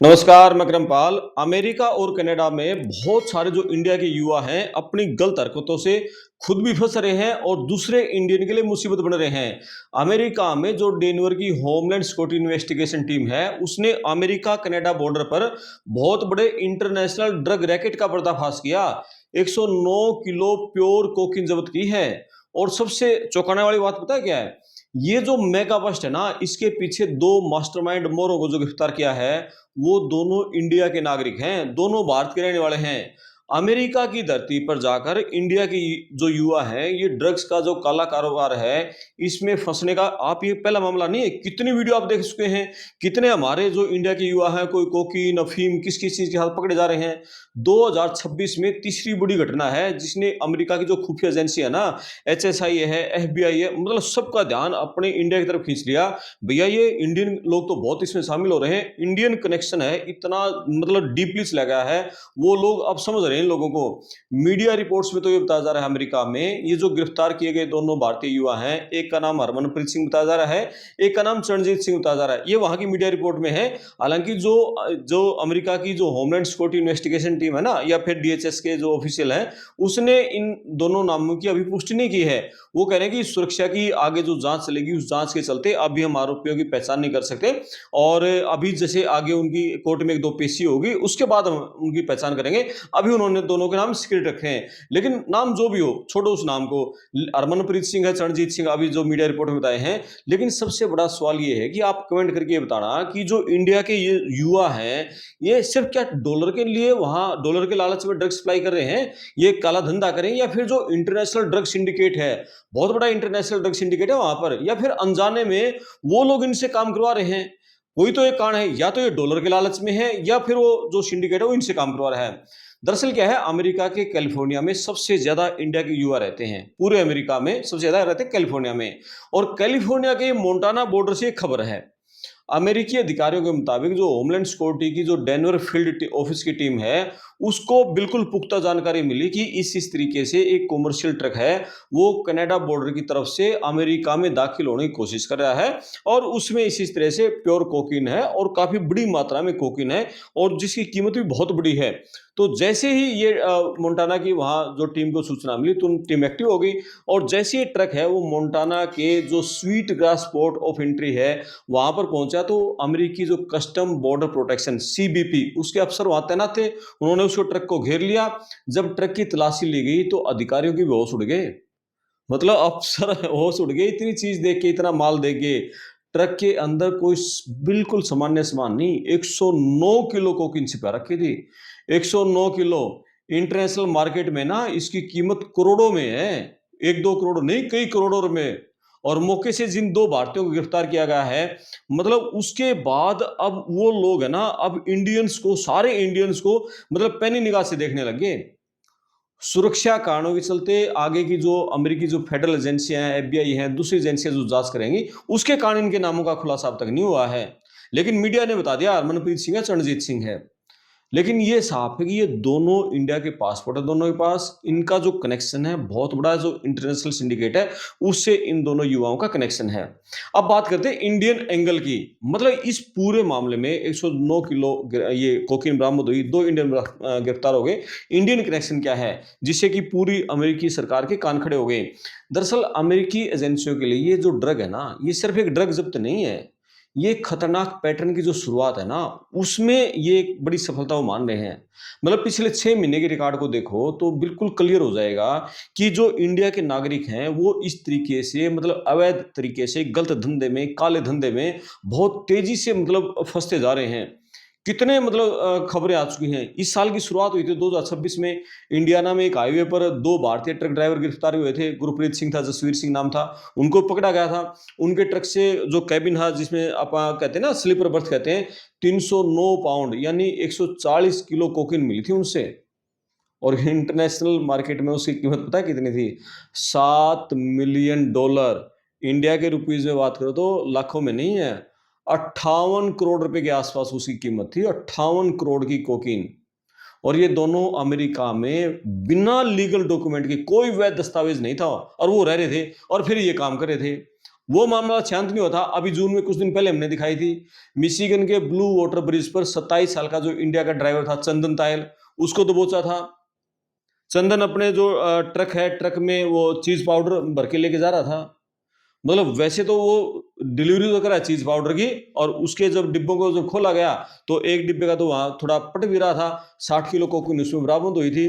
नमस्कार, मैं क्रमपाल। अमेरिका और कनाडा में बहुत सारे जो इंडिया के युवा हैं अपनी गलत हरकतों से खुद भी फंस रहे हैं और दूसरे इंडियन के लिए मुसीबत बन रहे हैं। अमेरिका में जो डेनवर की होमलैंड सिक्योरिटी इन्वेस्टिगेशन टीम है उसने अमेरिका कनाडा बॉर्डर पर बहुत बड़े इंटरनेशनल ड्रग रैकेट का पर्दाफाश किया। 109 किलो प्योर कोकीन जब्त की है। और सबसे चौंकाने वाली बात पता है क्या है? ये जो मेगा बस्ट है ना, इसके पीछे दो मास्टरमाइंड मोरों को जो गिरफ्तार किया है वो दोनों इंडिया के नागरिक हैं, दोनों भारत के रहने वाले हैं। अमेरिका की धरती पर जाकर इंडिया की जो युवा हैं ये ड्रग्स का जो काला कारोबार है इसमें फंसने का आप ये पहला मामला नहीं है। कितनी वीडियो आप देख चुके हैं, कितने हमारे जो इंडिया के युवा हैं कोई कोकीन अफीम किस किस चीज के हाथ पकड़े जा रहे हैं। 2026 में तीसरी बड़ी घटना है जिसने अमेरिका की जो खुफिया एजेंसी है ना, HSI है, FBI है, मतलब सबका ध्यान अपने इंडिया की तरफ खींच लिया। भैया ये इंडियन लोग तो बहुत इसमें शामिल हो रहे हैं, इंडियन कनेक्शन है इतना, मतलब डीपली चला गया है। वो लोग अब समझ रहे हैं इन लोगों को। मीडिया रिपोर्ट्स में तो ये बताया जा रहा है अमेरिका में ये जो गिरफ्तार किए गए दोनों भारतीय युवा हैं, एक का नाम हरमनप्रीत सिंह बताया जा रहा है, एक का नाम चरणजीत सिंह बताया जा रहा है। ये वहां की मीडिया रिपोर्ट में है। हालांकि जो जो अमेरिका की जो होमलैंड सिक्योरिटी इन्वेस्टिगेशन टीम है ना, या फिर DHS के जो ऑफिशियल हैं, उसने इन दोनों नामों की अभी पुष्टि नहीं की है। वो कह रहे हैं कि सुरक्षा की आगे जो जांच चलेगी उस जांच के चलते अभी हम आरोपियों की पहचान नहीं कर सकते, और अभी जैसे आगे उनकी कोर्ट में एक दो पेशी होगी उसके बाद हम उनकी पहचान करेंगे। अभी उन्होंने दोनों के नाम सीक्रेट रखे हैं, लेकिन नाम जो भी हो छोड़ो उस नाम को। हरमनप्रीत सिंह है, चरणजीत सिंह अभी जो मीडिया रिपोर्ट में बताए हैं। लेकिन सबसे बड़ा सवाल ये है कि आप कमेंट करके ये बताना कि जो इंडिया के ये युवा हैं ये सिर्फ क्या डॉलर के लिए वहां डॉलर के लालच में ड्रग्स सप्लाई कर रहे हैं, ये काला धंधा करें, या फिर जो इंटरनेशनल ड्रग सिंडिकेट है, बहुत बड़ा इंटरनेशनल ड्रग सिंडिकेट है वहां पर, या फिर अनजाने में वो लोग इनसे काम करवा रहे हैं। कोई तो एक कारण है, या तो ये डॉलर के लालच में है या फिर वो जो सिंडिकेट है वो इनसे काम करवा रहा है। दरअसल क्या है, अमेरिका के कैलिफोर्निया में सबसे ज्यादा इंडिया के युवा रहते हैं। पूरे अमेरिका में सबसे ज्यादा रहते हैं कैलिफोर्निया में। और कैलिफोर्निया के मोंटाना बॉर्डर से एक खबर है। अमेरिकी अधिकारियों के मुताबिक जो होमलैंड सिक्योरिटी की जो डेनवर फील्ड ऑफिस की टीम है उसको बिल्कुल पुख्ता जानकारी मिली कि इस तरीके से एक कॉमर्शियल ट्रक है वो कनाडा बॉर्डर की तरफ से अमेरिका में दाखिल होने की कोशिश कर रहा है, और उसमें इस तरह से प्योर कोकीन है और काफी बड़ी मात्रा में कोकीन है, और जिसकी कीमत भी बहुत बड़ी है। तो जैसे ही ये मोंटाना की वहां जो टीम को सूचना मिली तो टीम एक्टिव हो गई, और जैसे ये ट्रक है वो मोंटाना के जो sweet grass port of entry है वहां पर पहुंचा तो अमेरिकी जो कस्टम बॉर्डर प्रोटेक्शन CBP उसके अफसर वहां तैनात थे। उन्होंने उसको ट्रक को घेर लिया। जब ट्रक की तलाशी ली गई तो अधिकारियों की भी होश उड़ गए, मतलब अफसर होश उड़ गए इतनी चीज देख के, इतना माल देख के। ट्रक के अंदर कोई बिल्कुल सामान्य सामान नहीं, 109 किलो कोकीन छिपा रखी थी। 109 किलो। इंटरनेशनल मार्केट में ना इसकी कीमत करोड़ों में है, एक दो करोड़ नहीं, कई करोड़ों में। और मौके से जिन दो भारतीयों को गिरफ्तार किया गया है, मतलब उसके बाद अब वो लोग है ना, अब इंडियंस को, सारे इंडियंस को मतलब पैनी निगाह से देखने लगे। सुरक्षा कारणों के चलते आगे की जो अमेरिकी जो फेडरल एजेंसियां हैं, FBI हैं, दूसरी एजेंसियां जो जांच करेंगी उसके कारण इनके नामों का खुलासा अब तक नहीं हुआ है। लेकिन मीडिया ने बता दिया हरमनप्रीत सिंह है, चरणजीत सिंह है। लेकिन ये साफ है कि ये दोनों इंडिया के पासपोर्ट है, दोनों के पास। इनका जो कनेक्शन है बहुत बड़ा, जो इंटरनेशनल सिंडिकेट है उससे इन दोनों युवाओं का कनेक्शन है। अब बात करते हैं इंडियन एंगल की। मतलब इस पूरे मामले में 109 किलो ये कोकीन बरामद हुई, दो इंडियन गिरफ्तार हो गए। इंडियन कनेक्शन क्या है जिससे कि पूरी अमेरिकी सरकार के कान खड़े हो गए। दरअसल अमेरिकी एजेंसियों के लिए ये जो ड्रग है ना, ये सिर्फ एक ड्रग जब्त नहीं है, ये खतरनाक पैटर्न की जो शुरुआत है ना उसमें ये एक बड़ी सफलता वो मान रहे हैं। मतलब पिछले 6 महीने के रिकॉर्ड को देखो तो बिल्कुल क्लियर हो जाएगा कि जो इंडिया के नागरिक हैं वो इस तरीके से, मतलब अवैध तरीके से, गलत धंधे में, काले धंधे में बहुत तेजी से मतलब फंसते जा रहे हैं। कितने मतलब खबरें आ चुकी हैं। इस साल की शुरुआत हुई थी 2026 में, इंडियाना में एक हाईवे पर दो भारतीय ट्रक ड्राइवर गिरफ्तार हुए थे। गुरप्रीत सिंह था, जसवीर सिंह नाम था, उनको पकड़ा गया था। उनके ट्रक से जो कैबिन था जिसमें आप कहते हैं ना, स्लीपर बर्थ कहते हैं, 309 पाउंड यानी 140 किलो कोकीन मिली थी उनसे। और इंटरनेशनल मार्केट में उसकी कीमत पता है कितनी थी? $7 मिलियन। इंडिया के रुपीज में बात करो तो लाखों में नहीं है, 58 करोड़ रुपए के आसपास उसकी कीमत थी, 58 करोड़ की कोकीन। और ये दोनों अमेरिका में बिना लीगल डॉक्यूमेंट के, कोई वैध दस्तावेज नहीं था, और वो रह रहे थे और फिर ये काम कर रहे थे। वो मामला शांत नहीं होता। अभी जून में कुछ दिन पहले हमने दिखाई थी, मिशिगन के ब्लू वाटर ब्रिज पर 27 साल का जो इंडिया का ड्राइवर था चंदन तायल, उसको दबोचा था। चंदन अपने जो ट्रक है, ट्रक में वो चीज पाउडर भर के लेके जा रहा था। मतलब वैसे तो वो डिलीवरी तो करा चीज पाउडर की, और उसके जब डिब्बों को जब खोला गया तो एक डिब्बे का तो वहां थोड़ा पट भी रहा था। 60 किलो कोकीन उसमें बरामद हुई थी,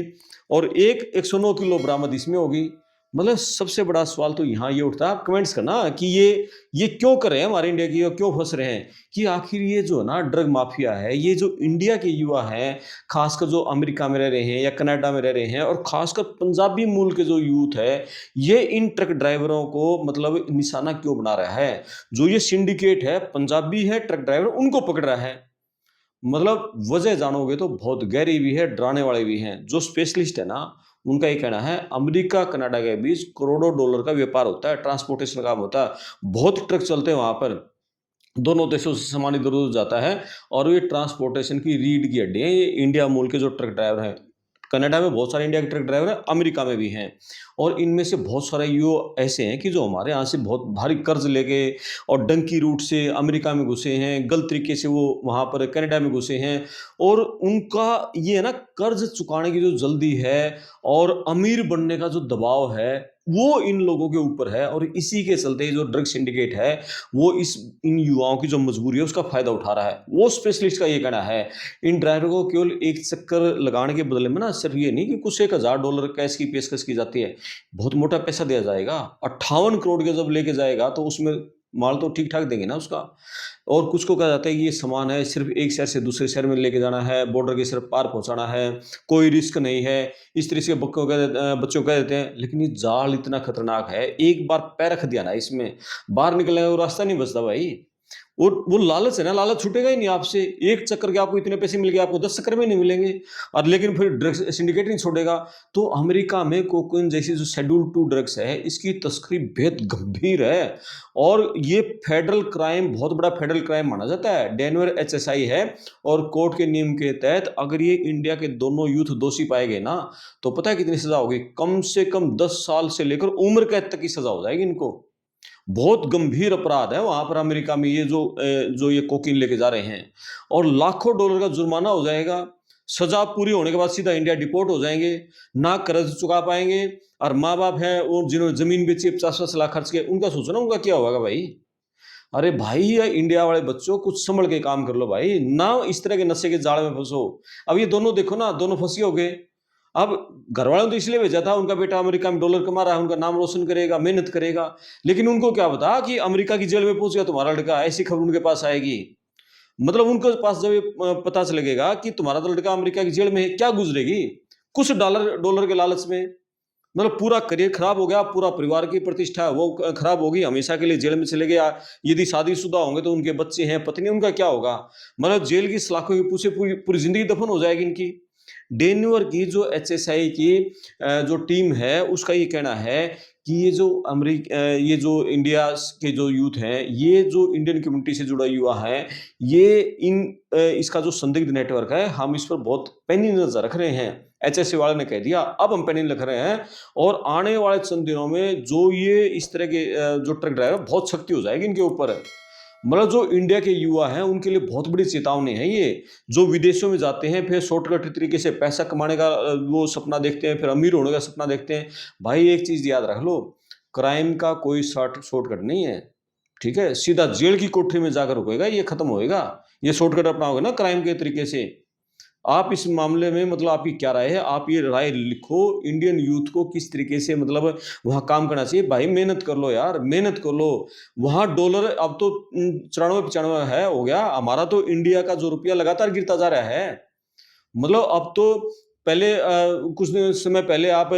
और 109 किलो बरामद इसमें होगी। मतलब सबसे बड़ा सवाल तो यहाँ ये उठता है, आप कमेंट्स करना कि ये क्यों कर रहे हैं हमारे इंडिया की, और क्यों फंस रहे हैं कि आखिर ये जो है ना ड्रग माफिया है, ये जो इंडिया के युवा हैं, खासकर जो अमेरिका में रह रहे हैं या कनाडा में रह रहे हैं, और खासकर पंजाबी मूल के जो यूथ है, ये इन ट्रक ड्राइवरों को मतलब निशाना क्यों बना रहा है। जो ये सिंडिकेट है, पंजाबी है ट्रक ड्राइवर, उनको पकड़ रहा है। मतलब वजह जानोगे तो बहुत गहरी भी है, डराने वाले भी हैं। जो स्पेशलिस्ट है ना, उनका ये कहना है अमेरिका कनाडा के बीच करोड़ों डॉलर का व्यापार होता है, ट्रांसपोर्टेशन काम होता है, बहुत ट्रक चलते हैं वहां पर, दोनों देशों से सामान इधर उधर जाता है। और ये ट्रांसपोर्टेशन की रीढ़ की हड्डी है, ये इंडिया मूल के जो ट्रक ड्राइवर हैं। कनाडा में बहुत सारे इंडिया के ट्रक ड्राइवर हैं, अमेरिका में भी हैं। और इनमें से बहुत सारे युवा ऐसे हैं कि जो हमारे यहाँ से बहुत भारी कर्ज लेके और डंकी रूट से अमेरिका में घुसे हैं, गलत तरीके से वो वहाँ पर कनाडा में घुसे हैं। और उनका ये है ना, कर्ज चुकाने की जो जल्दी है और अमीर बनने का जो दबाव है, वो इन लोगों के ऊपर है। और इसी के चलते जो ड्रग सिंडिकेट है, वो इन युवाओं की जो मजबूरी है उसका फायदा उठा रहा है। वो स्पेशलिस्ट का ये कहना है, इन ड्राइवरों को केवल एक चक्कर लगाने के बदले में ना सिर्फ ये नहीं कि कुछ $1,000 कैश की पेशकश की जाती है, बहुत मोटा पैसा दिया जाएगा। 58 करोड़ के जब लेके जाएगा तो उसमें माल तो ठीक ठाक देंगे ना उसका। और कुछ को कहा जाता है कि ये सामान है, सिर्फ एक शहर से दूसरे शहर में लेके जाना है, बॉर्डर के सिर्फ पार पहुंचाना है, कोई रिस्क नहीं है, इस तरह से बच्चों को कह देते हैं। लेकिन ये जाल इतना खतरनाक है, एक बार पैर रख दिया ना इसमें, बाहर निकलने का वो रास्ता नहीं बचता भाई। वो लालच है ना, लालच छूटेगा ही नहीं आपसे। एक चक्कर के आपको इतने पैसे मिल गए, आपको 10 चक्कर में नहीं मिलेंगे। और लेकिन फिर ड्रग्स सिंडिकेट नहीं छोड़ेगा। तो अमेरिका में कोकीन जैसी जो शेड्यूल 2 ड्रग्स है, इसकी तस्करी बेहद गंभीर है। और ये फेडरल क्राइम, बहुत बड़ा फेडरल क्राइम माना जाता है। डेनवर HSI है, और कोर्ट के नियम के तहत अगर ये इंडिया के दोनों यूथ दोषी पाए गए ना, तो पता है कितनी सजा होगी? कम से कम 10 साल से लेकर उम्र कैद तक की सजा हो जाएगी इनको। बहुत गंभीर अपराध है वहां पर अमेरिका में, ये जो ये कोकीन लेके जा रहे हैं। और लाखों डॉलर का जुर्माना हो जाएगा। सजा पूरी होने के बाद सीधा इंडिया डिपोर्ट हो जाएंगे, ना कर्ज चुका पाएंगे। और माँ बाप हैं वो जिन्होंने जमीन बेची 50-50 लाख खर्च किए, उनका सोचो ना उनका क्या होगा भाई। अरे भाई, या इंडिया वाले बच्चों कुछ संभल के काम कर लो भाई, ना इस तरह के नशे के जाल में फंसो। अब ये दोनों देखो ना, दोनों फंसी हो गए। अब घर वालों ने तो इसलिए भेजा था, उनका बेटा अमेरिका में डॉलर कमा रहा है, उनका नाम रोशन करेगा, मेहनत करेगा। लेकिन उनको क्या पता कि अमेरिका की जेल में पहुंच गया तुम्हारा लड़का, ऐसी खबर उनके पास आएगी। मतलब उनके पास जब ये पता चलेगा कि तुम्हारा तो लड़का अमेरिका की जेल में है, क्या गुजरेगी? कुछ डॉलर डॉलर के लालच में मतलब पूरा करियर खराब हो गया, पूरा परिवार की प्रतिष्ठा है वो खराब होगी, हमेशा के लिए जेल में चले गया। यदि शादीशुदा होंगे तो उनके बच्चे हैं, पत्नी, उनका क्या होगा? मतलब जेल की सलाखों के पीछे पूरी पूरी जिंदगी दफन हो जाएगी इनकी। डेनवर की जो HSI की जो टीम है, उसका ये कहना है कि ये जो इंडिया के जो यूथ हैं, ये जो इंडियन कम्युनिटी से जुड़ा युवा है, ये इसका जो संदिग्ध नेटवर्क है, हम इस पर बहुत पैनी नजर रख रहे हैं। HSI वाले ने कह दिया, अब हम पैनी रख रहे हैं। और आने वाले चंद दिनों में जो ये इस तरह के जो ट्रक ड्राइवर, बहुत सख्ती हो जाएगी इनके ऊपर। मतलब जो इंडिया के युवा हैं उनके लिए बहुत बड़ी चेतावनी है ये। जो विदेशों में जाते हैं, फिर शॉर्टकट तरीके से पैसा कमाने का वो सपना देखते हैं, फिर अमीर होने का सपना देखते हैं। भाई एक चीज याद रख लो, क्राइम का कोई शॉर्टकट नहीं है। ठीक है, सीधा जेल की कोठरी में जाकर रुकेगा, ये खत्म होएगा। ये शॉर्टकट अपनाओगे ना क्राइम के तरीके से। आप इस मामले में मतलब आपकी क्या राय है? आप ये राय लिखो, इंडियन यूथ को किस तरीके से मतलब वहां काम करना चाहिए। भाई मेहनत कर लो यार, मेहनत कर लो। वहां डॉलर अब तो 94-95 है हो गया, हमारा तो इंडिया का जो रुपया लगातार गिरता जा रहा है। मतलब अब तो पहले कुछ समय पहले आप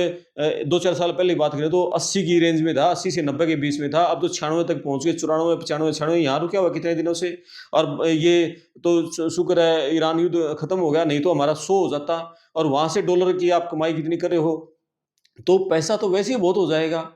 2-4 साल पहले की बात करें तो 80 की रेंज में था, 80 से 90 के बीच में था। अब तो 96 तक पहुंच गए, 94, 95, 96 यहाँ रुका हुआ कितने दिनों से। और ये तो शुक्र है ईरान युद्ध खत्म हो गया, नहीं तो हमारा 100 हो जाता। और वहां से डॉलर की आप कमाई कितनी कर रहे हो, तो पैसा तो वैसे ही बहुत हो जाएगा।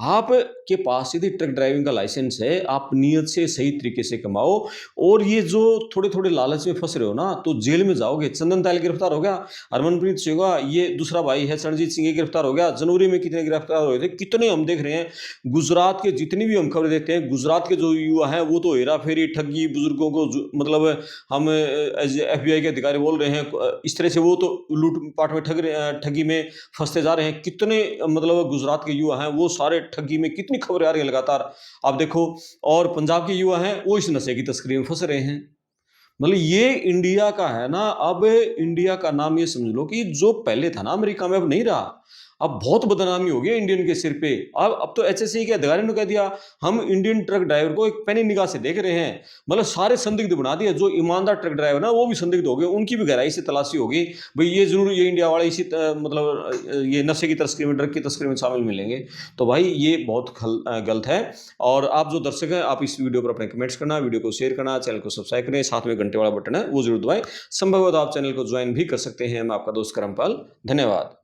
आप के पास यदि ट्रक ड्राइविंग का लाइसेंस है, आप नियत से सही तरीके से कमाओ और ये जो थोड़े-थोड़े लालच में फँस रहे हो ना, तो जेल में जाओगे। चंदन तायल गिरफ्तार हो गया, हरमनप्रीत सिंह ये दूसरा भाई है रणजीत सिंह ये गिरफ्तार हो गया। जनवरी में कितने गिरफ्तार हुए थे, कितने हम देख रहे हैं। गुजरात के जितनी भी हम खबरें देखते हैं, गुजरात के जो युवा हैं वो तो हेरा-फेरी, ठगी, बुजुर्गों को मतलब हम एज एफबीआई के अधिकारी बोल रहे हैं इस तरह से वो तो लूट-पाट में ठगी में फँसते जा रहे हैं। कितने मतलब गुजरात के युवा हैं वो सारे ठगी में कितनी खबरें आ रही हैं लगातार आप देखो और पंजाब के युवा हैं वो इस नशे की तस्करी में फँस रहे हैं। मतलब ये इंडिया का है ना, अब इंडिया का नाम ये समझ लो कि जो पहले था ना अमेरिका में अब नहीं रहा। अब बहुत बदनामी हो गई है इंडियन के सिर पे। अब तो एचएससी के अधिकारी ने कह दिया हम इंडियन ट्रक ड्राइवर को एक पैनी निगाह से देख रहे हैं। मतलब सारे संदिग्ध बना दिए, जो ईमानदार ट्रक ड्राइवर ना वो भी संदिग्ध हो गए, उनकी भी गहराई से तलाशी होगी। भई ये ज़रूर ये इंडिया वाले इसी मतलब ये नशे की तस्करी में, ड्रग की तस्करी में शामिल मिलेंगे। तो भाई ये बहुत गलत है और आप जो दर्शक हैं आप इस वीडियो पर अपने कमेंट्स करना, वीडियो को शेयर करना, चैनल को सब्सक्राइब करें, साथ में घंटे वाला बटन है वो ज़रूर दबाएँ। संभव हो तो आप चैनल को ज्वाइन भी कर सकते हैं। मैं आपका दोस्त करमपाल, धन्यवाद।